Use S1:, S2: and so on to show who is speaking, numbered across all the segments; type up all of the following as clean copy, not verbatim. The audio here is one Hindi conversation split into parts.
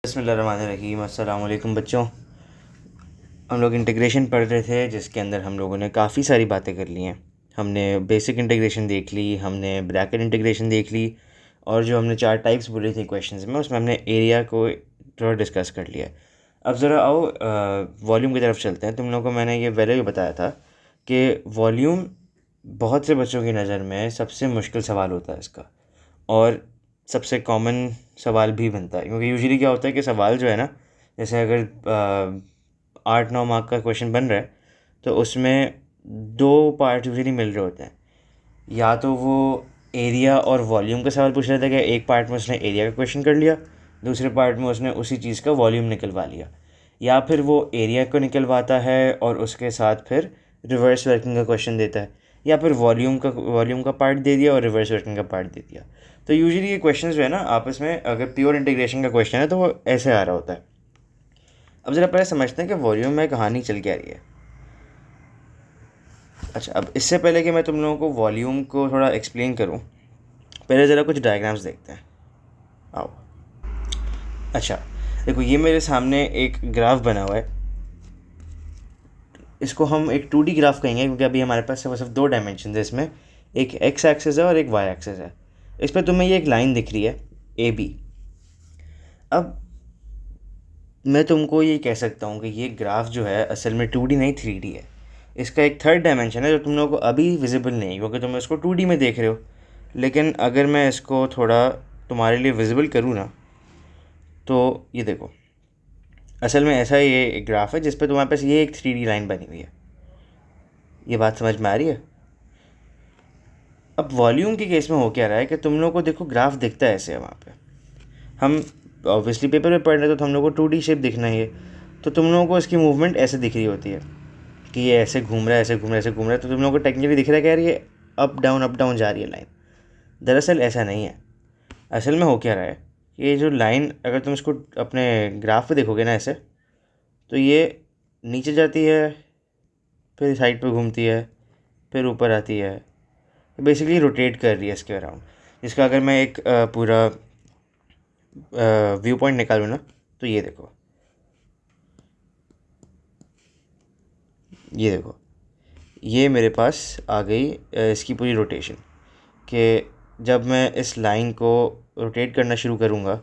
S1: बिस्मिल्लाहिर्रहमानिर्रहीम। अस्सलाम वालेकुम बच्चों। हम लोग इंटीग्रेशन पढ़ रहे थे जिसके अंदर हम लोगों ने काफ़ी सारी बातें कर ली हैं। हमने बेसिक इंटीग्रेशन देख ली, हमने ब्रैकेट इंटीग्रेशन देख ली, और जो हमने 4 टाइप्स बोली थी क्वेश्चंस में उसमें हमने एरिया को थोड़ा डिस्कस कर लिया। अब ज़रा आओ वॉल्यूम की तरफ चलते हैं। तुम लोगों को मैंने ये पहले भी बताया था कि वॉल्यूम बहुत से बच्चों की नज़र में सबसे मुश्किल सवाल होता है इसका, और सबसे कॉमन सवाल भी बनता है, क्योंकि यूजुअली क्या होता है कि सवाल जो है ना, जैसे अगर 8-9 मार्क का क्वेश्चन बन रहा है तो उसमें 2 पार्ट यूजुअली मिल रहे होते हैं। या तो वो एरिया और वॉल्यूम का सवाल पूछ रहा था कि एक पार्ट में उसने एरिया का क्वेश्चन कर लिया, दूसरे पार्ट में उसने उसी चीज़ का वॉल्यूम निकलवा लिया, या फिर वो एरिया को निकलवाता है और उसके साथ फिर रिवर्स वर्किंग का क्वेश्चन देता है, या फिर वॉल्यूम का पार्ट दे दिया और रिवर्स वर्किंग का पार्ट दे दिया। तो यूजुअली ये क्वेश्चन जो है ना आपस में, अगर प्योर इंटीग्रेशन का क्वेश्चन है तो वो ऐसे आ रहा होता है। अब ज़रा पहले समझते हैं कि वॉल्यूम में कहानी चल क्या रही है। अच्छा, अब इससे पहले कि मैं तुम लोगों को वॉल्यूम को थोड़ा एक्सप्लेन करूं, पहले ज़रा कुछ डायग्राम्स देखते हैं। आओ। अच्छा देखो, ये मेरे सामने एक ग्राफ बना हुआ है। इसको हम एक 2D ग्राफ कहेंगे क्योंकि अभी हमारे पास सिर्फ 2 डायमेंशन है इसमें, एक एक्स एक्सिस है और एक वाई एक्सिस है। इस पर तुम्हें ये एक लाइन दिख रही है AB। अब मैं तुमको ये कह सकता हूँ कि ये ग्राफ जो है असल में 2D नहीं 3D है। इसका एक थर्ड डायमेंशन है जो तुम लोगों को अभी विजिबल नहीं है क्योंकि तुम इसको 2D में देख रहे हो। लेकिन अगर मैं इसको थोड़ा तुम्हारे लिए विजिबल करूँ ना, तो ये देखो, असल में ऐसा ये एक ग्राफ है जिस पे तुम्हारे पास ये एक 3D लाइन बनी हुई है। ये बात समझ में आ रही है? अब वॉल्यूम के केस में हो क्या रहा है कि तुम लोगों को देखो ग्राफ दिखता है ऐसे वहाँ पे। हम ऑब्वियसली पेपर में पढ़ रहे हैं तो हम लोगों को 2D शेप दिखना ही है, तो तुम लोगों को इसकी मूवमेंट ऐसे दिख रही होती है कि ये ऐसे घूम रहा है, ऐसे घूम रहा है, ऐसे घूम रहा है। तो तुम लोगों को टेक्निकली दिख रहा है कि यार ये अप डाउन जा रही है लाइन। दरअसल ऐसा नहीं है। असल में हो क्या रहा है, ये जो लाइन, अगर तुम इसको अपने ग्राफ पे देखोगे ना ऐसे, तो ये नीचे जाती है, फिर साइड पे घूमती है, फिर ऊपर आती है, बेसिकली रोटेट कर रही है इसके अराउंड। जिसका अगर मैं एक पूरा व्यू पॉइंट निकालूँ ना, तो ये देखो, ये देखो, ये मेरे पास आ गई इसकी पूरी रोटेशन। कि जब मैं इस लाइन को रोटेट करना शुरू करूँगा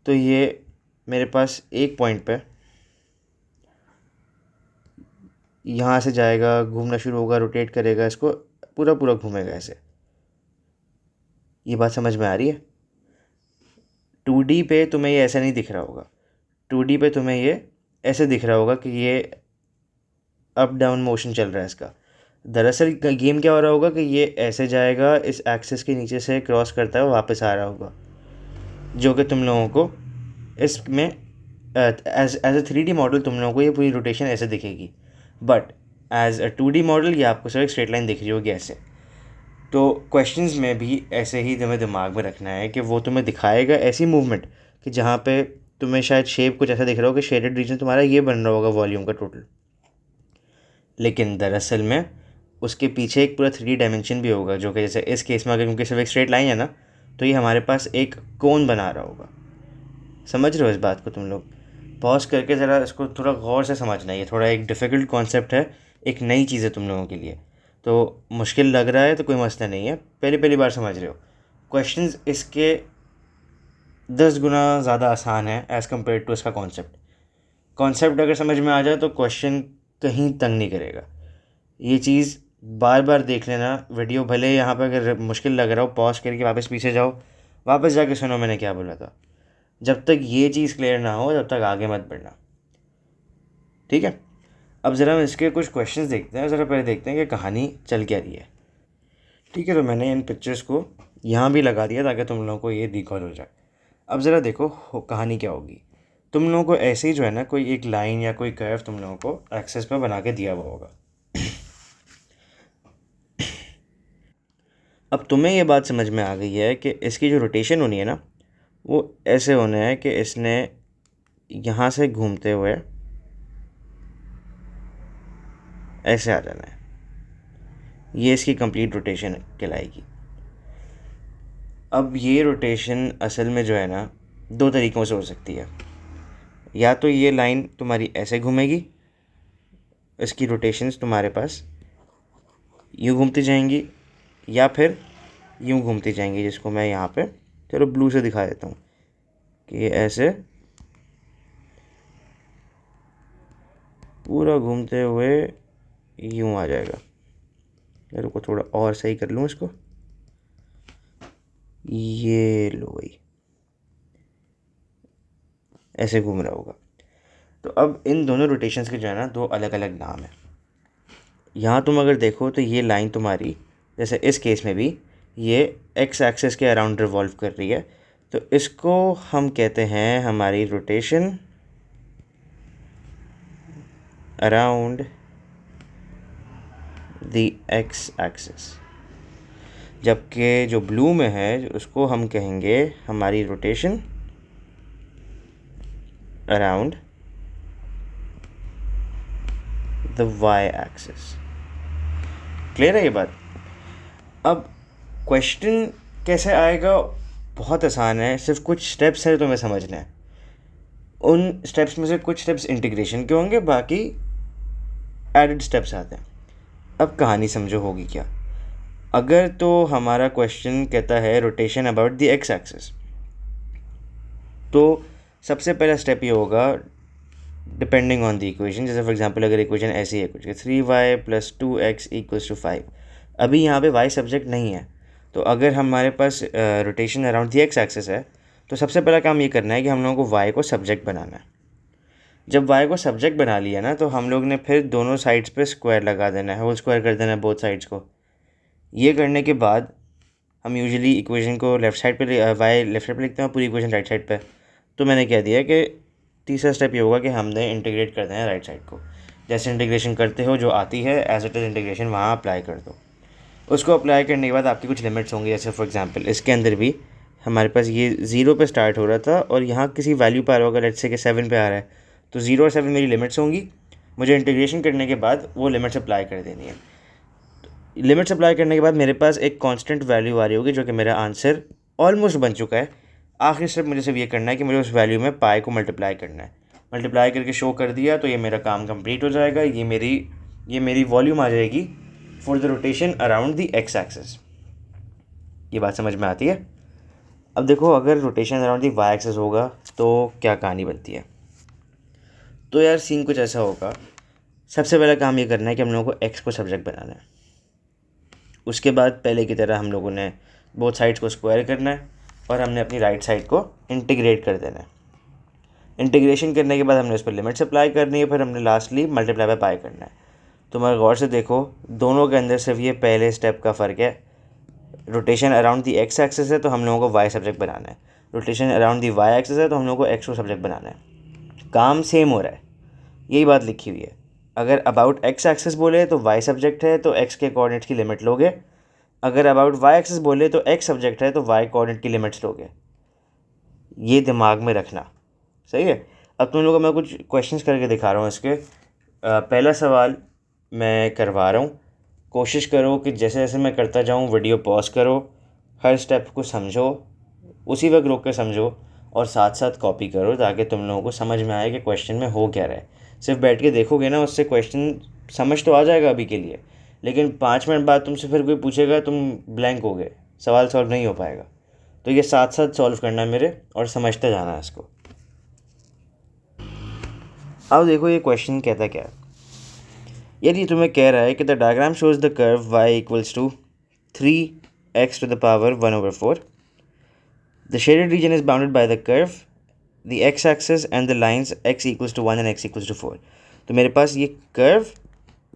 S1: तो ये मेरे पास एक पॉइंट पे यहाँ से जाएगा, घूमना शुरू होगा, रोटेट करेगा, इसको पूरा पूरा घूमेगा ऐसे। ये बात समझ में आ रही है? 2D पे तुम्हें ये ऐसा नहीं दिख रहा होगा। 2D पे तुम्हें ये ऐसे दिख रहा होगा कि ये अप डाउन मोशन चल रहा है इसका। दरअसल गेम क्या हो रहा होगा कि ये ऐसे जाएगा, इस एक्सिस के नीचे से क्रॉस करता है, वापस आ रहा होगा, जो कि तुम लोगों को इसमें एज ए 3D मॉडल तुम लोगों को ये पूरी रोटेशन ऐसे दिखेगी। But as a 2D model ये आपको सिर्फ एक स्ट्रेट लाइन दिख रही होगी ऐसे। तो क्वेश्चंस में भी ऐसे ही तुम्हें दिमाग में रखना है कि वो तुम्हें दिखाएगा ऐसी मूवमेंट कि जहाँ पे तुम्हें शायद शेप कुछ ऐसा दिख रहा हो कि शेडेड रीजन तुम्हारा ये बन रहा होगा वॉल्यूम का टोटल। लेकिन दरअसल में उसके पीछे एक पूरा 3D डायमेंशन भी होगा, जो कि जैसे इस केस में अगर क्योंकि सिर्फ एक स्ट्रेट लाइन है ना, तो ये हमारे पास एक कोन बना रहा होगा। समझ रहे हो इस बात को तुम लोग? पॉज करके ज़रा इसको थोड़ा गौर से समझना। ये थोड़ा एक डिफ़िकल्ट कॉन्सेप्ट है, एक नई चीज़ है तुम लोगों के लिए, तो मुश्किल लग रहा है तो कोई मसला नहीं है, पहली पहली बार समझ रहे हो। क्वेश्चंस इसके 10 गुना ज़्यादा आसान है एज़ कम्पेयर टू इसका कॉन्सेप्ट अगर समझ में आ जाए तो क्वेश्चन कहीं तंग नहीं करेगा। ये चीज़ बार बार देख लेना वीडियो, भले यहाँ पर अगर मुश्किल लग रहा हो पॉज करके वापस पीछे जाओ, वापस जाके सुनो मैंने क्या बोला था। जब तक ये चीज़ क्लियर ना हो तब तक आगे मत बढ़ना, ठीक है? अब ज़रा हम इसके कुछ क्वेश्चंस देखते हैं। ज़रा पहले देखते हैं कि कहानी चल क्या रही है। ठीक है, तो मैंने इन पिक्चर्स को यहाँ भी लगा दिया ताकि तुम लोगों को ये रिकॉल हो जाए। अब ज़रा देखो कहानी क्या होगी। तुम लोगों को ऐसे ही जो है ना, कोई एक लाइन या कोई कर्व तुम लोगों को एक्सेस पे बना के दिया हुआ होगा। अब तुम्हें ये बात समझ में आ गई है कि इसकी जो रोटेशन होनी है ना, वो ऐसे होना है कि इसने यहाँ से घूमते हुए ऐसे आ जाना है। ये इसकी कंप्लीट रोटेशन कहलाएगी। अब ये रोटेशन असल में जो है ना, 2 तरीक़ों से हो सकती है। या तो ये लाइन तुम्हारी ऐसे घूमेगी, इसकी रोटेशंस तुम्हारे पास यूँ घूमती जाएंगी, या फिर यूँ घूमती जाएंगी, जिसको मैं यहाँ पे चलो ब्लू से दिखा देता हूँ कि ये ऐसे पूरा घूमते हुए यूँ आ जाएगा। मेरे को थोड़ा और सही कर लूँ इसको, ये लो भाई, ऐसे घूम रहा होगा। तो अब इन दोनों रोटेशंस के जो है ना दो अलग अलग नाम है। यहाँ तुम अगर देखो तो ये लाइन तुम्हारी, जैसे इस केस में भी ये एक्स एक्सिस के अराउंड रिवॉल्व कर रही है, तो इसको हम कहते हैं हमारी rotation around the x axis. जबकि जो ब्लू में है उसको हम कहेंगे हमारी rotation around the Y axis. Clear है ये बात? अब क्वेश्चन कैसे आएगा, बहुत आसान है, सिर्फ कुछ स्टेप्स हैं तुम्हें समझना है। उन स्टेप्स में से कुछ स्टेप्स इंटीग्रेशन के होंगे, बाकी एडेड स्टेप्स आते हैं। अब कहानी समझो होगी क्या। अगर तो हमारा क्वेश्चन कहता है rotation about the x axis, तो सबसे पहला स्टेप ये होगा डिपेंडिंग ऑन द इक्वेशन। जैसे फॉर एग्जांपल अगर इक्वेशन ऐसी है कुछ 3y + 2x = 5, अभी यहाँ पे y सब्जेक्ट नहीं है, तो अगर हमारे पास rotation around the x axis है, तो सबसे पहला काम ये करना है कि हम लोगों को y को सब्जेक्ट बनाना है। जब y को सब्जेक्ट बना लिया ना, तो हम लोग ने फिर दोनों साइड्स पे स्क्वायर लगा देना है, होल स्क्वायर कर देना है बोथ साइड्स को। ये करने के बाद हम यूजुअली इक्वेशन को लेफ़्ट साइड पे y लेफ्ट साइड पे लिखते हैं, पूरी इक्वेशन राइट साइड पे। तो मैंने कह दिया कि तीसरा स्टेप ये होगा कि हमने इंटीग्रेट कर देना है राइट साइड को। जैसे इंटीग्रेशन करते हो जो आती है एज इट इज़ इंटीग्रेशन वहाँ अप्लाई कर दो। उसको अप्लाई करने के बाद आपकी कुछ लिमिट्स होंगी। जैसे फॉर एग्जांपल इसके अंदर भी हमारे पास ये 0 पे स्टार्ट हो रहा था और यहाँ किसी वैल्यू पर आ रहा होगा, लेट्स से कि 7 पे आ रहा है, तो 0 और 7 मेरी लिमिट्स होंगी। मुझे इंटीग्रेशन करने के बाद वो लिमिट्स अप्लाई कर देनी है। लिमिट्स अप्लाई करने के बाद मेरे पास एक कांस्टेंट वैल्यू आ रही होगी, जो कि मेरा आंसर ऑलमोस्ट बन चुका है। आखिरी स्टेप मुझे सिर्फ ये करना है कि मुझे उस वैल्यू में पाई को मल्टीप्लाई करना है। मल्टीप्लाई करके शो कर दिया तो ये मेरा काम कंप्लीट हो जाएगा। ये मेरी वॉल्यूम आ जाएगी for the rotation around the x axis. ये बात समझ में आती है? अब देखो, अगर rotation around the Y axis होगा तो क्या कहानी बनती है। तो यार सीन कुछ ऐसा होगा। सबसे पहला काम ये करना है कि हम लोगों को एक्स को सब्जेक्ट बनाना है। उसके बाद पहले की तरह हम लोगों ने बोथ साइड्स को स्क्वायर करना है और हमने अपनी राइट साइड को इंटीग्रेट कर देना है। इंटीग्रेशन करने के बाद हमने उस पर लिमिट्स अप्लाई करनी है, फिर हमने लास्टली मल्टीप्लाई बाय पाई करना है। तो मैं गौर से देखो, दोनों के अंदर सिर्फ ये पहले स्टेप का फ़र्क है। Rotation around the x axis है तो हम लोगों को वाई सब्जेक्ट बनाना है, rotation around the y axis है तो हम लोगों को एक्स को सब्जेक्ट बनाना है। काम सेम हो रहा है, यही बात लिखी हुई है। अगर अबाउट एक्स एक्सिस बोले तो वाई सब्जेक्ट है तो एक्स के कोऑर्डिनेट्स की लिमिट लोगे। अगर अबाउट वाई एक्सिस बोले तो एक्स सब्जेक्ट है तो वाई कोऑर्डिनेट की लिमिट्स लोगे। ये दिमाग में रखना, सही है। अब तुम लोगों को मैं कुछ क्वेश्चंस करके दिखा रहा हूँ इसके। पहला सवाल मैं करवा रहा हूँ, कोशिश करो कि जैसे जैसे मैं करता जाऊँ वीडियो पॉज करो, हर स्टेप को समझो, उसी वक्त रोक कर समझो और साथ साथ कॉपी करो, ताकि तुम लोगों को समझ में आए कि क्वेश्चन में हो क्या रहा है। सिर्फ बैठ के देखोगे ना, उससे क्वेश्चन समझ तो आ जाएगा अभी के लिए, लेकिन 5 मिनट बाद तुमसे फिर कोई पूछेगा, तुम ब्लैंक हो गए, सवाल सॉल्व नहीं हो पाएगा। तो ये साथ साथ सॉल्व करना है मेरे, और समझते जाना है इसको। अब देखो ये क्वेश्चन कहता क्या है। यदि तुम्हें कह रहा है कि the diagram shows the curve y = 3x to the power 1/4. The shaded region is bounded by the curve, the x-axis and the lines x = 1 and x = 4. तो मेरे पास ये कर्व,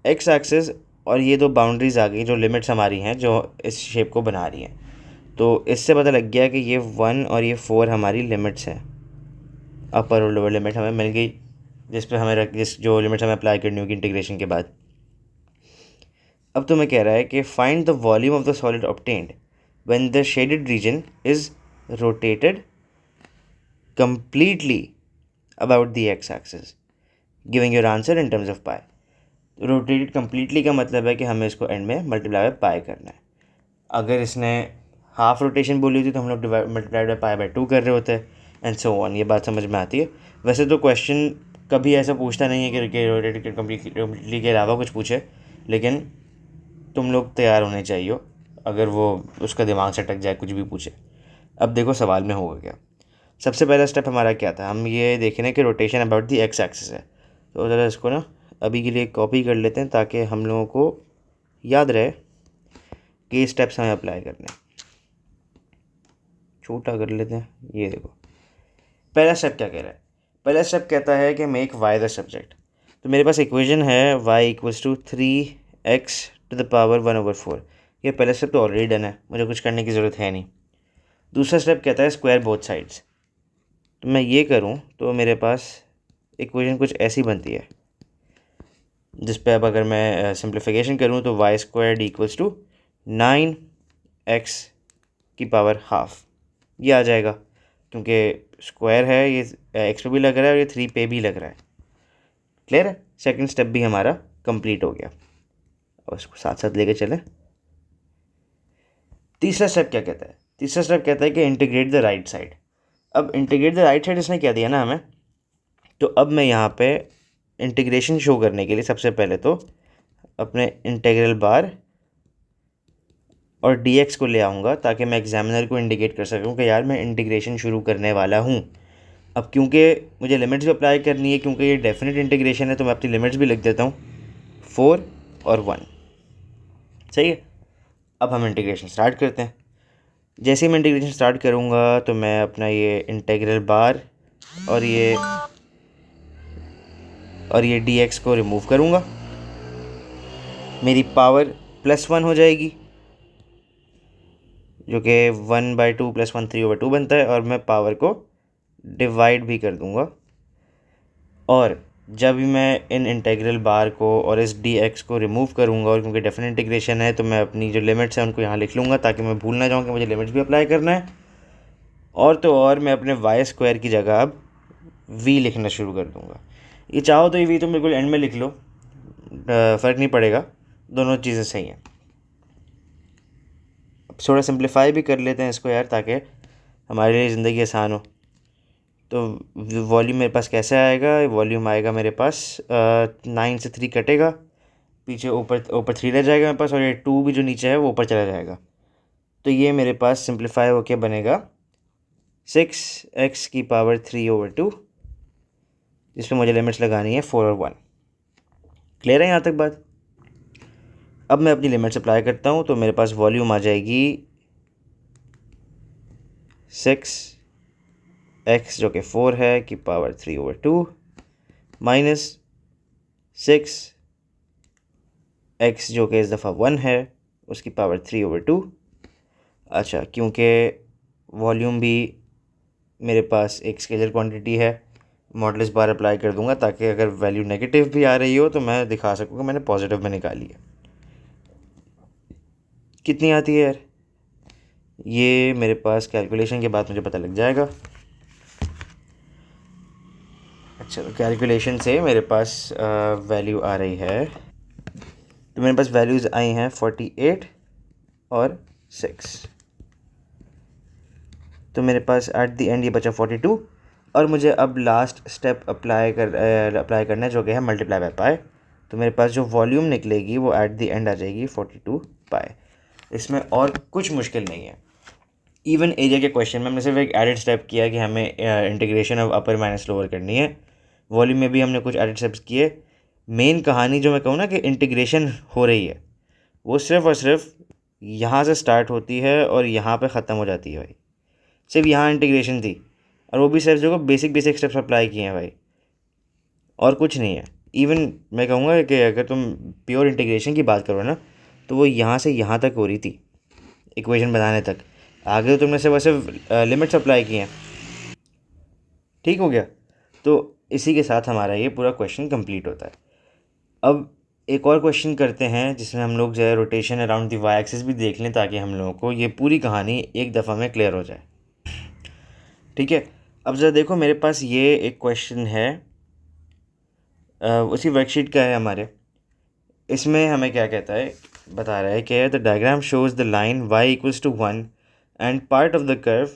S1: x एक्सिस और ये दो बाउंड्रीज आ गई जो लिमिट्स हमारी हैं, जो इस शेप को बना रही हैं। तो इससे पता लग गया कि ये 1 और ये 4 हमारी लिमिट्स हैं। अपर और लोअर लिमिट हमें मिल गई, जो लिमिट्स हमें अप्लाई करनी होगी इंटीग्रेशन के बाद। अब तो मैं कह रहा है कि find the volume of the solid obtained when the shaded region is rotated completely about the x axis, giving your answer in terms of pi. Rotated completely का मतलब है कि हमें इसको एंड में मल्टीप्लाई बाय पाई करना है। अगर इसने हाफ रोटेशन बोली थी तो हम लोग मल्टीप्लाई बाय पाई बाय 2 कर रहे होते हैं। And so on. ये बात समझ में आती है। वैसे तो क्वेश्चन कभी ऐसा पूछता नहीं है कि रोटेटेड कम्प्लीटली के अलावा कुछ पूछे, लेकिन तुम लोग तैयार होने चाहिए अगर वो उसका दिमाग से अटक जाए कुछ भी पूछे। अब देखो सवाल में होगा क्या। सबसे पहला स्टेप हमारा क्या था, हम ये देख रहे हैं कि rotation about the x axis है। तो ज़रा इसको ना अभी के लिए कॉपी कर लेते हैं ताकि हम लोगों को याद रहे कि स्टेप्स हमें अप्लाई करने। छोटा कर लेते हैं। ये देखो पहला स्टेप क्या कह रहा है। पहला स्टेप कहता है कि मेक वाई द सब्जेक्ट। तो मेरे पास इक्वेशन है वाई इक्वल्स टू 3x⁴। ये पहला स्टेप तो ऑलरेडी डन है, मुझे कुछ करने की ज़रूरत है नहीं। दूसरा स्टेप कहता है स्क्वायर बोथ साइड्स। तो मैं ये करूँ तो मेरे पास इक्वेशन कुछ ऐसी बनती है, जिस पे अब अगर मैं सिंप्लीफिकेशन करूँ तो y² इक्वल्स टू 9x⁻½ ये आ जाएगा, क्योंकि स्क्वायर है, ये x पे भी लग रहा है और ये 3 पे भी लग रहा है। क्लियर है। सेकंड स्टेप भी हमारा कंप्लीट हो गया, और इसको साथ साथ लेके चलें। तीसरा स्टेप क्या कहता है। तीसरा स्टेप कहता है कि इंटीग्रेट द राइट साइड। अब इंटीग्रेट द राइट साइड इसने क्या दिया ना हमें, तो अब मैं यहाँ पे इंटीग्रेशन शो करने के लिए सबसे पहले तो अपने इंटीग्रल बार और dx को ले आऊँगा ताकि मैं एग्जामिनर को इंडिकेट कर सकूँ कि यार मैं इंटीग्रेशन शुरू करने वाला हूँ। अब क्योंकि मुझे लिमिट्स भी अप्लाई करनी है, क्योंकि ये डेफिनेट इंटीग्रेशन है, तो मैं अपनी लिमिट्स भी लिख देता हूँ 4 और 1। सही है। अब हम इंटीग्रेशन स्टार्ट करते हैं। जैसे ही मैं इंटीग्रेशन स्टार्ट करूँगा तो मैं अपना ये इंटीग्रल बार और ये dx को रिमूव करूँगा। मेरी पावर +1 हो जाएगी, जो कि 1/2 + 1 3/2 बनता है, और मैं पावर को डिवाइड भी कर दूँगा। और जब भी मैं इन इंटीग्रल बार को और इस dx को रिमूव करूँगा, और क्योंकि डेफिनेट इंटीग्रेशन है तो मैं अपनी जो लिमिट्स हैं उनको यहाँ लिख लूँगा ताकि मैं भूल ना जाऊँ कि मुझे लिमिट्स भी अप्लाई करना है। और तो और मैं अपने y² की जगह अब v लिखना शुरू कर दूँगा। ये चाहो तो ये v तुम बिल्कुल एंड में लिख लो, फ़र्क नहीं पड़ेगा, दोनों चीज़ें सही हैं। अब थोड़ा सिंप्लीफाई भी कर लेते हैं इसको यार, ताकि हमारे लिए ज़िंदगी आसान हो। तो वॉल्यूम मेरे पास कैसे आएगा, वॉल्यूम आएगा मेरे पास 9 से 3 कटेगा, पीछे ऊपर 3 रह जाएगा मेरे पास, और ये 2 भी जो नीचे है वो ऊपर चला जाएगा। तो ये मेरे पास सिंप्लीफाई होके बनेगा 6x⁻3/2, जिसमें मुझे लिमिट्स लगानी है 4 और 1। क्लियर है यहाँ तक बात। अब मैं अपनी लिमिट्स अप्लाई करता हूँ, तो मेरे पास वॉल्यूम आ जाएगी 6x जो कि 4 है की पावर 3/2 माइनस 6x जो कि इस दफ़ा 1 है उसकी पावर 3/2। अच्छा, क्योंकि वॉल्यूम भी मेरे पास एक स्केलर क्वांटिटी है, मॉडुलस बार अप्लाई कर दूंगा ताकि अगर वैल्यू नेगेटिव भी आ रही हो तो मैं दिखा सकूँ कि मैंने पॉजिटिव में निकाली है। कितनी आती है यार, ये मेरे पास कैलकुलेशन के बाद मुझे पता लग जाएगा। अच्छा, तो कैलकुलेशन से मेरे पास वैल्यू आ रही है, तो मेरे पास वैल्यूज़ आई हैं 48 और 6। तो मेरे पास एट द एंड ये बचा 42, और मुझे अब लास्ट स्टेप अप्लाई करना है जो कि है मल्टीप्लाई बाय पाई। तो मेरे पास जो वॉल्यूम निकलेगी वो एट द एंड आ जाएगी 42 पाई। इसमें और कुछ मुश्किल नहीं है। इवन एरिया के क्वेश्चन में हमने सिर्फ एक एडिड स्टेप किया कि हमें integration of upper minus lower करनी है। वॉल्यूम में भी हमने कुछ एडिड स्टेप्स किए। मेन कहानी जो मैं कहूँ ना कि इंटीग्रेशन हो रही है, वो सिर्फ और सिर्फ यहाँ से स्टार्ट होती है और यहाँ पे ख़त्म हो जाती है भाई। सिर्फ यहाँ इंटीग्रेशन थी, और वो भी सिर्फ जो बेसिक स्टेप्स अप्लाई किए हैं भाई, और कुछ नहीं है। इवन मैं कहूँगा कि अगर तुम प्योर इंटीग्रेशन की बात करो ना, तो वो यहाँ से यहाँ तक हो रही थी इक्वेशन बनाने तक। आगे तो तुमने सिर्फ लिमिट्स अप्लाई किए हैं। ठीक हो गया। तो इसी के साथ हमारा ये पूरा क्वेश्चन कंप्लीट होता है। अब एक और क्वेश्चन करते हैं जिसमें हम लोग जो है rotation around the Y axis भी देख लें, ताकि हम लोगों को ये पूरी कहानी एक दफ़ा में क्लियर हो जाए। ठीक है। अब ज़रा देखो, मेरे पास ये एक क्वेश्चन है, उसी वर्कशीट का है हमारे। इसमें हमें क्या कहता है, बता रहा है कि the diagram shows the line y = 1 and part of the curve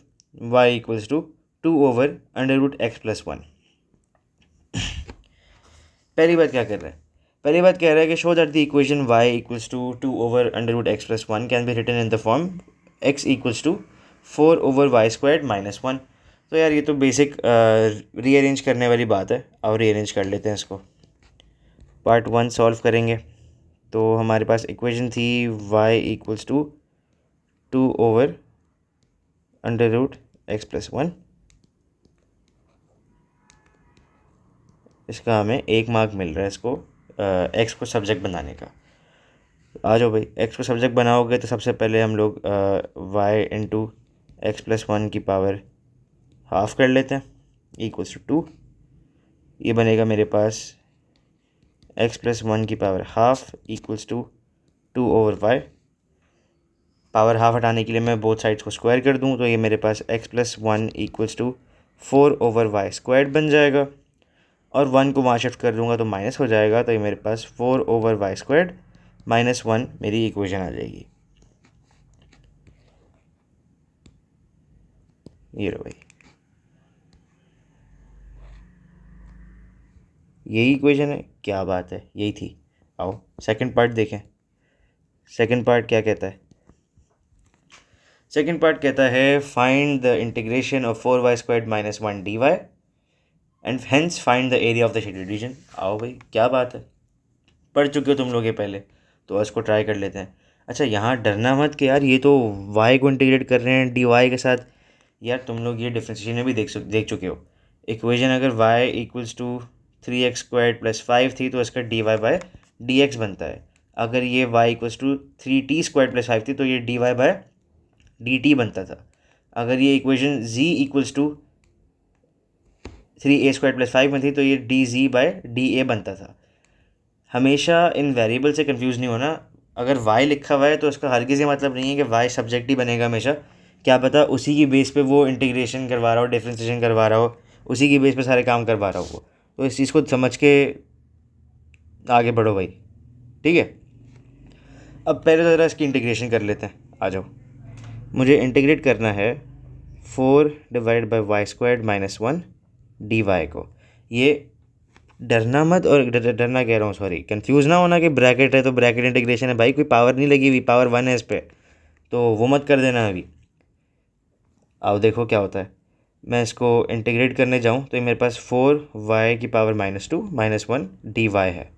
S1: y = 2/√x+1। पहली बात क्या कर रहा है? पहली बात कह रहा है कि show that the equation y equals to 2/√x+1 can be written in the form x equals to 4/y² - 1। तो यार ये तो बेसिक रीअरेंज करने वाली बात है, और रीअरेंज कर लेते हैं इसको। पार्ट 1 सॉल्व करेंगे तो हमारे पास इक्वेशन थी y इक्वल्स टू 2/√x+1। इसका हमें 1 मार्क मिल रहा है इसको x को सब्जेक्ट बनाने का। आ जाओ भाई, x को सब्जेक्ट बनाओगे तो सबसे पहले हम लोग y इंटू x+1 की पावर हाफ कर लेते हैं इक्वल्स टू 2। ये बनेगा मेरे पास x+1 की power half equals to 2/y। Power half हटाने के लिए मैं बोथ साइड्स को स्क्वायर कर दूं तो ये मेरे पास x+1 इक्वल्स टू 4/y² बन जाएगा, और 1 को वहाँ शिफ्ट कर दूंगा तो माइनस हो जाएगा, तो ये मेरे पास 4/y² - 1 मेरी इक्वेशन आ जाएगी। ये लो भाई, यही इक्वेशन है। क्या बात है, यही थी। आओ सेकंड पार्ट देखें। सेकंड पार्ट क्या कहता है? सेकंड पार्ट कहता है find the integration of 4y² - 1 dy and hence find the area of the shaded region. आओ भाई, क्या बात है, पढ़ चुके हो तुम लोग ये पहले, तो इसको ट्राई कर लेते हैं। अच्छा, यहाँ डरना मत कि यार ये तो y को इंटीग्रेट कर रहे हैं dy के साथ। यार तुम लोग ये डिफ्रेंशिएशन में भी देख चुके हो। इक्वेशन अगर y इक्वल्स टू 3x² + 5 थी तो इसका dy/dx बनता है। अगर ये y इक्वल्स टू 3t² + 5 थी तो ये dy/dt बनता था। अगर ये equation z equals to 3a² + 5 में थी तो ये dz/da बनता था। हमेशा इन वेरिएबल से कंफ्यूज नहीं होना। अगर y लिखा हुआ है तो उसका हरगिज़ ये मतलब नहीं है कि y सब्जेक्ट ही बनेगा हमेशा। क्या पता उसी की बेस पे वो इंटीग्रेशन करवा रहा हो, डिफ्रेंशिएशन करवा रहा हो, उसी की बेस पे सारे काम करवा रहा हो वो। तो इस चीज़ को समझ के आगे बढ़ो भाई, ठीक है। अब पहले तो ज़रा इसकी इंटीग्रेशन कर लेते हैं। आ जाओ, मुझे इंटीग्रेट करना है 4/y² - 1 dy को। ये डरना मत, और डरना कह रहा हूँ, सॉरी, कंफ्यूज ना होना कि ब्रैकेट है तो ब्रैकेट इंटीग्रेशन है। भाई कोई पावर नहीं लगी हुई, पावर 1 है इस पर, तो वो मत कर देना अभी। आओ देखो क्या होता है। मैं इसको इंटीग्रेट करने जाऊँ तो ये मेरे पास 4y की पावर -2 - 1 dy है।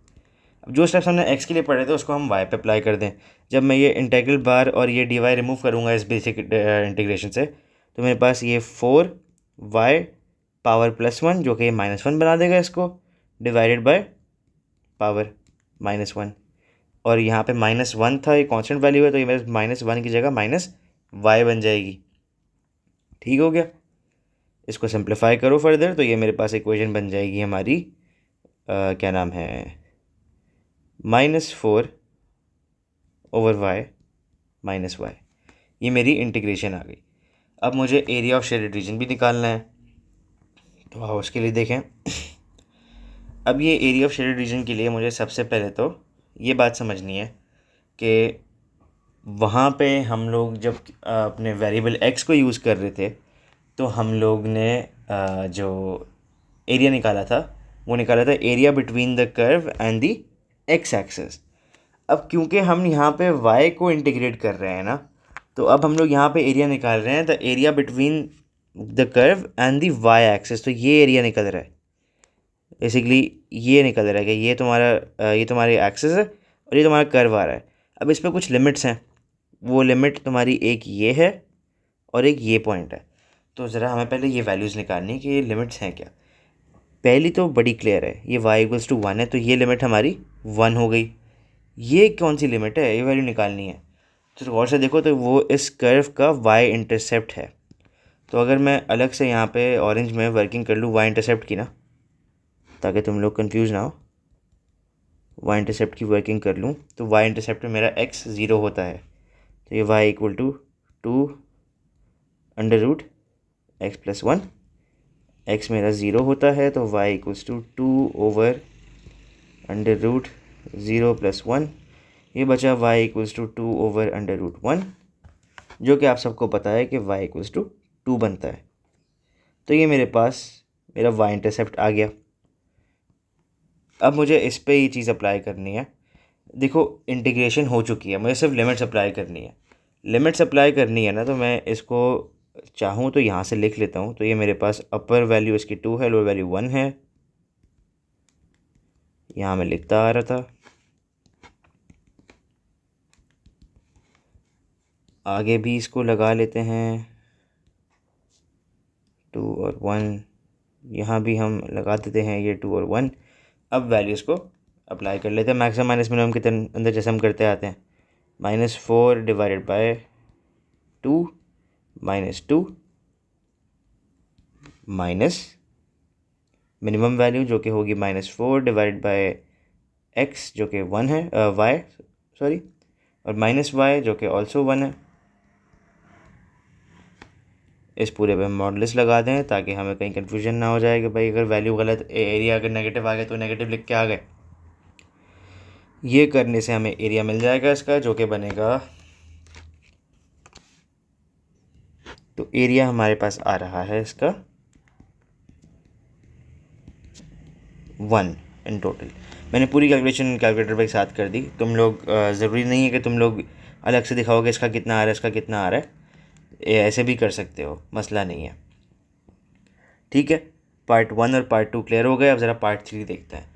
S1: अब जो स्टेप्स हमने x के लिए पढ़े थे उसको हम y पे अप्लाई कर दें। जब मैं ये इंटीग्रल बार और ये dy रिमूव करूँगा इस बेसिक इंटीग्रेशन से, तो मेरे पास ये 4y पावर +1 जो कि -1 बना देगा इसको, डिवाइडेड बाय पावर -1। और यहाँ पे -1 था, ये कांस्टेंट वैल्यू है तो ये मेरे -1 की जगह -y बन जाएगी। ठीक हो गया। इसको सिंप्लीफाई करो फर्दर तो ये मेरे पास इक्वेशन बन जाएगी हमारी क्या नाम है, -4/y - y। ये मेरी इंटीग्रेशन आ गई। अब मुझे एरिया ऑफ शेडेड रीजन भी निकालना है, तो आओ उसके लिए देखें। अब ये एरिया ऑफ शेडेड रीजन के लिए मुझे सबसे पहले तो ये बात समझनी है कि वहाँ पे हम लोग जब अपने वेरिएबल x को यूज़ कर रहे थे तो हम लोग ने जो एरिया निकाला था वो निकाला था area between the curve and the x axis. अब क्योंकि हम यहाँ पे y को इंटीग्रेट कर रहे हैं ना, तो अब हम लोग यहाँ पे एरिया निकाल रहे हैं the area between the curve and the y axis. तो ये एरिया निकल रहा है, बेसिकली ये निकल रहा है कि ये तुम्हारी एक्सिस है और ये तुम्हारा कर्व आ रहा है। अब इस पर कुछ लिमिट्स हैं, वो लिमिट तुम्हारी एक ये है और एक ये पॉइंट है। तो ज़रा हमें पहले ये वैल्यूज़ निकालनी है कि ये लिमिट्स हैं क्या। पहली तो बड़ी क्लियर है, ये y इक्वल्स टू 1 है तो ये लिमिट हमारी 1 हो गई। ये कौन सी लिमिट है, ये वैल्यू निकालनी है। तो गौर से देखो तो वो इस कर्व का y इंटरसेप्ट है। तो अगर मैं अलग से यहाँ पे ऑरेंज में वर्किंग कर लूँ y इंटरसेप्ट की ना, ताकि तुम लोग कंफ्यूज ना हो, y इंटरसेप्ट की वर्किंग कर लूँ तो y इंटरसेप्ट में मेरा x 0 होता है, तो ये y equal to 2√x+1। x मेरा 0 होता है तो y इक्वल्स टू 2/√0+1। ये बचा y इक्वल्स टू 2/√1, जो कि आप सबको पता है कि y इक्वल्स टू 2 बनता है। तो ये मेरे पास मेरा y इंटरसेप्ट आ गया। अब मुझे इस पे ये चीज़ अप्लाई करनी है। देखो इंटीग्रेशन हो चुकी है, मुझे सिर्फ लिमिट्स अप्लाई करनी है। लिमिट्स अप्लाई करनी है ना, तो मैं इसको चाहूँ तो यहाँ से लिख लेता हूँ। तो ये मेरे पास अपर वैल्यू इसकी 2 है, लोअर वैल्यू 1 है। यहाँ मैं लिखता आ रहा था। आगे भी इसको लगा लेते हैं 2 और 1, यहाँ भी हम लगा देते हैं ये 2 और 1। अब वैल्यूज़ को अप्लाई कर लेते हैं मैक्सिमम माइनस मिनिमम के अंदर, जैसे हम करते आते हैं। -4 divided by 2 -2 minus minimum value जो कि होगी -4 डिवाइडेड बाय x जो कि 1 है, y सॉरी, और -y जो कि ऑल्सो 1 है। इस पूरे पे हम मॉडुलस लगा दें ताकि हमें कहीं कन्फ्यूजन ना हो जाए कि भाई अगर वैल्यू गलत, एरिया अगर नेगेटिव आ गया तो नेगेटिव लिख के आ गए। ये करने से हमें एरिया मिल जाएगा इसका, जो कि बनेगा, तो एरिया हमारे पास आ रहा है इसका 1 इन टोटल। मैंने पूरी कैलकुलेशन कैलकुलेटर पे साथ कर दी। तुम लोग ज़रूरी नहीं है कि तुम लोग अलग से दिखाओगे इसका कितना आ रहा है, इसका कितना आ रहा है, ऐसे भी कर सकते हो, मसला नहीं है। ठीक है, पार्ट 1 और पार्ट 2 क्लियर हो गए। अब ज़रा पार्ट 3 देखते हैं।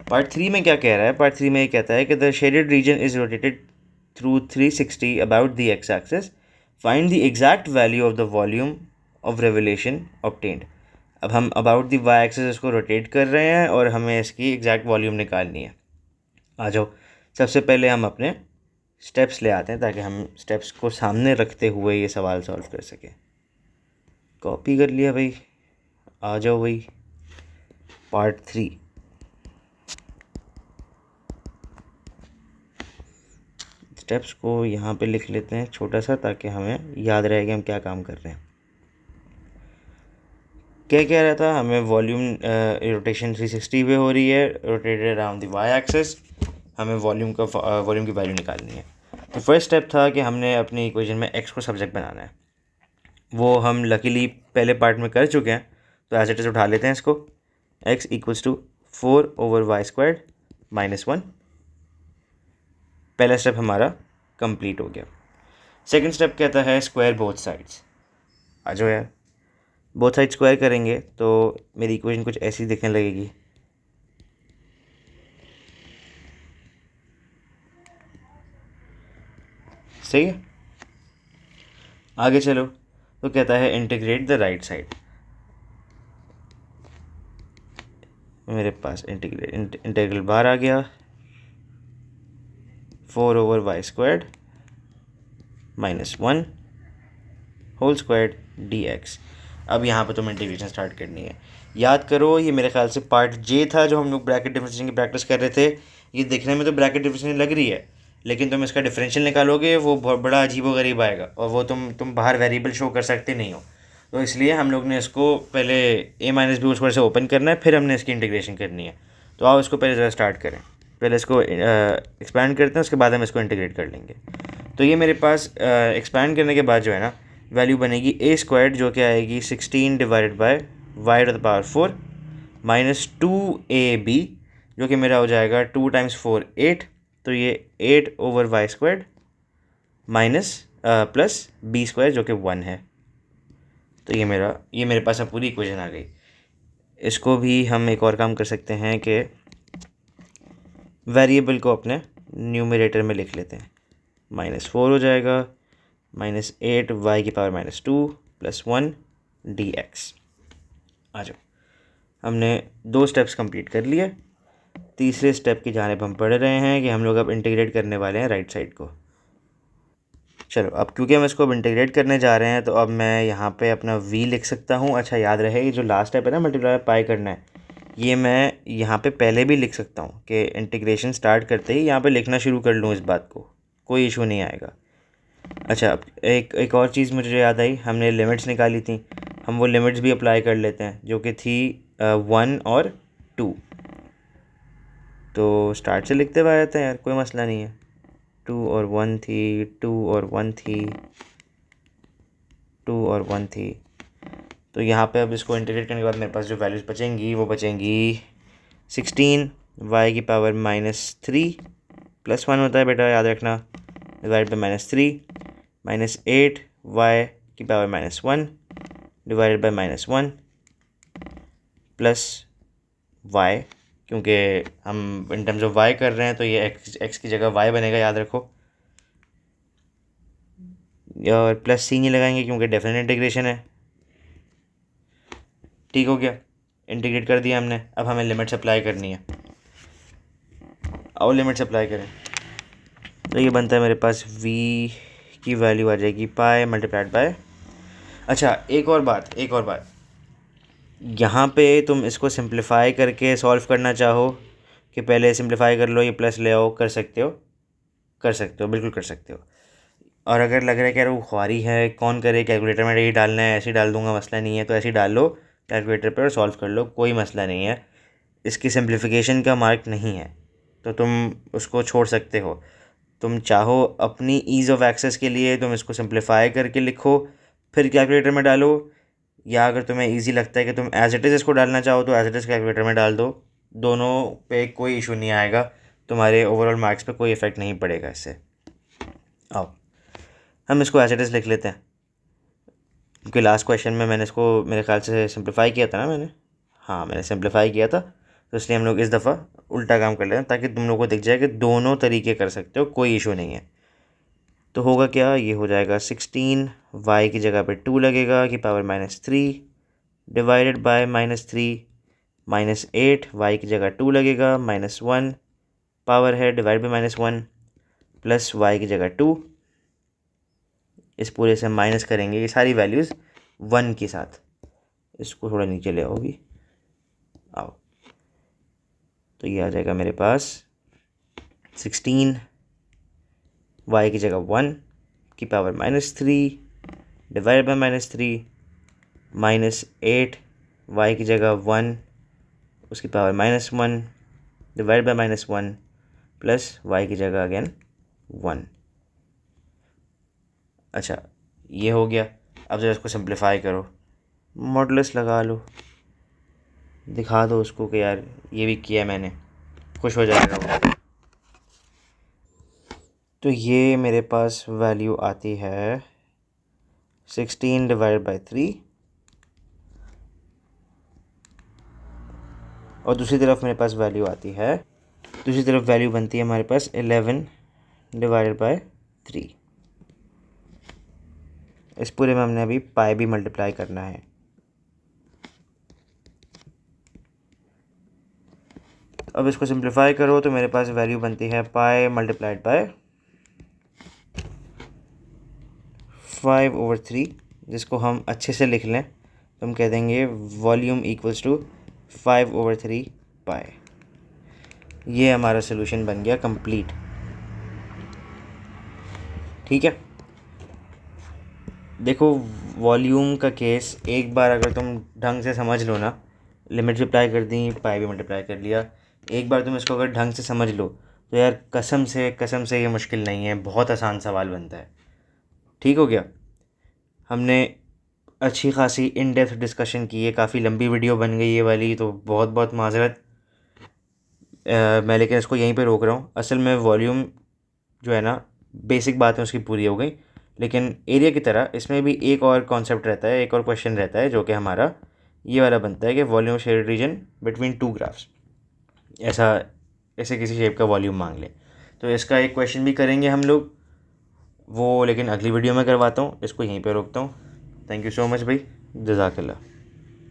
S1: पार्ट 3 में क्या कह रहा है? पार्ट 3 में ये कहता है कि the shaded region is rotated through 360 about the x axis, find the exact value of the volume of revolution obtained. अब हम अबाउट द वाई एक्सिस इसको रोटेट कर रहे हैं और हमें इसकी एग्जैक्ट वॉल्यूम निकालनी है। आ जाओ, सबसे पहले हम अपने स्टेप्स ले आते हैं ताकि हम स्टेप्स को सामने रखते हुए ये सवाल सॉल्व कर सकें। कॉपी कर लिया भाई, आ जाओ भाई पार्ट 3। स्टेप्स को यहाँ पे लिख लेते हैं छोटा सा, ताकि हमें याद रहे कि हम क्या काम कर रहे हैं। क्या कह रहा था? हमें वॉल्यूम रोटेशन 360 पे हो रही है, rotated around the Y axis. हमें वॉल्यूम की वैल्यू निकालनी है। तो फर्स्ट स्टेप था कि हमने अपनी इक्वेशन में एक्स को सब्जेक्ट बनाना है। वो हम लकीली पहले पार्ट में कर चुके हैं, तो एज इट इज़ उठा लेते हैं इसको। x equals to 4/y² -1। पहला स्टेप हमारा कंप्लीट हो गया। सेकंड स्टेप कहता है स्क्वायर बोथ साइड्स। आ जाओ यार, बोथ साइड स्क्वायर करेंगे तो मेरी इक्वेशन कुछ ऐसी दिखने लगेगी। सही है, आगे चलो। तो कहता है इंटीग्रेट द राइट साइड। मेरे पास इंटीग्रल बाहर आ गया, 4/y² -1 होल स्क्वायर्ड dx। अब यहाँ पे तुम्हें इंटीग्रेशन स्टार्ट करनी है। याद करो, ये मेरे ख्याल से पार्ट जे था जो हम लोग ब्रैकेट डिफरेंशिएशन की प्रैक्टिस कर रहे थे। ये देखने में तो ब्रैकेट डिफरेंशिएशन लग रही है, लेकिन तुम इसका डिफरेंशियल निकालोगे वो बहुत बड़ा अजीब व गरीब आएगा, और वो तुम बाहर वेरिएबल शो कर सकते नहीं हो। तो इसलिए हम लोग ने इसको पहले a-b² से ओपन करना है, फिर हमने इसकी इंटीग्रेशन करनी है। तो आओ इसको पहले ज़रा स्टार्ट करें। पहले इसको एक्सपैंड करते हैं, उसके बाद हम इसको इंटीग्रेट कर लेंगे। तो ये मेरे पास एक्सपैंड करने के बाद जो है ना, वैल्यू बनेगी a² जो कि आएगी 16 डिवाइडेड बाय y⁴ -2ab जो कि मेरा हो जाएगा 2 × 4 8। तो ये 8/y² माइनस प्लस b² जो कि 1 है। तो ये मेरे पास अब पूरी इक्वेशन आ गई। इसको भी हम एक और काम कर सकते हैं कि वेरिएबल को अपने न्यूमरेटर में लिख लेते हैं। -4 हो जाएगा -8y⁻² + 1 dx। आ जाओ, हमने 2 स्टेप्स कंप्लीट कर लिए। तीसरे स्टेप की जानिब हम पढ़ रहे हैं कि हम लोग अब इंटीग्रेट करने वाले हैं राइट साइड को। चलो, अब क्योंकि हम इसको अब इंटीग्रेट करने जा रहे हैं, तो अब मैं यहाँ पे अपना v लिख सकता हूँ। अच्छा, याद रहे ये जो लास्ट स्टेप है ना, मल्टीप्लाई पाई करना है, ये मैं यहाँ पे पहले भी लिख सकता हूँ कि इंटीग्रेशन स्टार्ट करते ही यहाँ पे लिखना शुरू कर लूँ इस बात को, कोई इशू नहीं आएगा। अच्छा, अब एक और चीज़ मुझे याद आई, हमने लिमिट्स निकाली थी, हम वो लिमिट्स भी अप्लाई कर लेते हैं जो कि थी 1 और 2। तो स्टार्ट से लिखते हुए आते हैं यार, कोई मसला नहीं है। 2 और 1 थी, 2 और 1 थी, 2 और 1 थी। तो यहाँ पे अब इसको इंटीग्रेट करने के बाद मेरे पास जो वैल्यूज़ बचेंगी वो बचेंगी 16 y की पावर -3 +1 होता है बेटा, याद रखना, डिवाइड बाई -3 -8 y की power -1 divided by -1 plus y, क्योंकि हम इन टर्म्स ऑफ y कर रहे हैं तो ये x की जगह y बनेगा, याद रखो। और प्लस सी नहीं लगाएंगे क्योंकि डेफिनेट इंटीग्रेशन है। ठीक हो गया, इंटीग्रेट कर दिया हमने। अब हमें लिमिट्स अप्लाई करनी है। और लिमिट्स अप्लाई करें तो ये बनता है मेरे पास v की वैल्यू आ जाएगी पाई मल्टीप्लाइड बाय, अच्छा एक और बात, यहाँ पे तुम इसको सिंप्लीफाई करके सॉल्व करना चाहो कि पहले सिंप्लीफाई कर लो, ये प्लस ले आओ, कर सकते हो, बिल्कुल कर सकते हो। और अगर लग रहा है कि यार वो ख्वारी है, कौन करे, कैलकुलेटर में यही डालना है, ऐसे ही डाल दूंगा, मसला नहीं है, तो ऐसे ही डाल लो कैलकुलेटर पर और सॉल्व कर लो, कोई मसला नहीं है। इसकी सिंप्लीफिकेशन का मार्क नहीं है तो तुम उसको छोड़ सकते हो। तुम चाहो अपनी ईज़ ऑफ एक्सेस के लिए तुम इसको सिंप्लीफाई करके लिखो फिर कैलकुलेटर में डालो, या अगर तुम्हें इजी लगता है कि तुम एज इट इज़ इसको डालना चाहो तो एज इट इज़ कैलकुलेटर में डाल दो। दोनों पे कोई इशू नहीं आएगा, तुम्हारे ओवरऑल मार्क्स पे कोई इफ़ेक्ट नहीं पड़ेगा इससे। आओ हम इसको एज इट इज़ लिख लेते हैं, क्योंकि लास्ट क्वेश्चन में मैंने इसको मेरे ख्याल से सिंप्लीफाई किया था ना, मैंने सिंप्लीफाई किया था, तो इसलिए हम लोग इस दफ़ा उल्टा काम कर लेते हैं ताकि तुम लोग को दिख जाए कि दोनों तरीके कर सकते हो, कोई इशू नहीं है। तो होगा क्या, ये हो जाएगा 16 y की जगह पे 2 लगेगा की पावर -3 डिवाइडेड बाय -3 -8 y की जगह 2 लगेगा -1 पावर है डिवाइड बाई -1 प्लस y की जगह 2, इस पूरे से माइनस करेंगे ये सारी वैल्यूज़ 1 के साथ। इसको थोड़ा नीचे ले आओगी, आओ, तो ये आ जाएगा मेरे पास 16 y की जगह 1 की पावर -3 डिवाइड बाई -3 -8 y की जगह 1 उसकी power -1 divide by -1 plus y की जगह अगेन 1। अच्छा ये हो गया। अब जरा इसको सिंप्लीफाई करो, मॉडुलस लगा लो, दिखा दो उसको कि यार ये भी किया मैंने, खुश हो जाएगा वो। तो ये मेरे पास वैल्यू आती है 16 डिवाइड बाई 3 और दूसरी तरफ मेरे पास वैल्यू आती है, दूसरी तरफ वैल्यू बनती है हमारे पास 11 डिवाइडेड बाई 3। इस पूरे में हमने अभी पाई भी मल्टीप्लाई करना है। अब इसको सिंप्लीफाई करो तो मेरे पास वैल्यू बनती है पाई मल्टीप्लाइड बाय 5/3, जिसको हम अच्छे से लिख लें तो हम कह देंगे वॉल्यूम इक्वल्स टू 5/3 पाई। ये हमारा सोल्यूशन बन गया कंप्लीट। ठीक है, देखो वॉल्यूम का केस एक बार अगर तुम ढंग से समझ लो ना, लिमिट भी अप्लाई कर दी, पाई भी मल्टीप्लाई कर लिया, एक बार तुम इसको अगर ढंग से समझ लो तो यार कसम से ये मुश्किल नहीं है, बहुत आसान सवाल बनता है। ठीक हो गया, हमने अच्छी खासी इन डेप्थ डिस्कशन की है, काफ़ी लंबी वीडियो बन गई ये वाली, तो बहुत बहुत माजरत। मैं लेकिन इसको यहीं पे रोक रहा हूँ। असल में वॉल्यूम जो है ना, बेसिक बातें उसकी पूरी हो गई, लेकिन एरिया की तरह इसमें भी एक और कॉन्सेप्ट रहता है, एक और क्वेश्चन रहता है जो कि हमारा ये वाला बनता है कि volume shared region between two graphs, ऐसे किसी शेप का वॉल्यूम मांग ले, तो इसका एक क्वेश्चन भी करेंगे हम लोग, वो लेकिन अगली वीडियो में करवाता हूँ। इसको यहीं पे रोकता हूँ। थैंक यू सो मच भाई, जज़ाकल्लाह।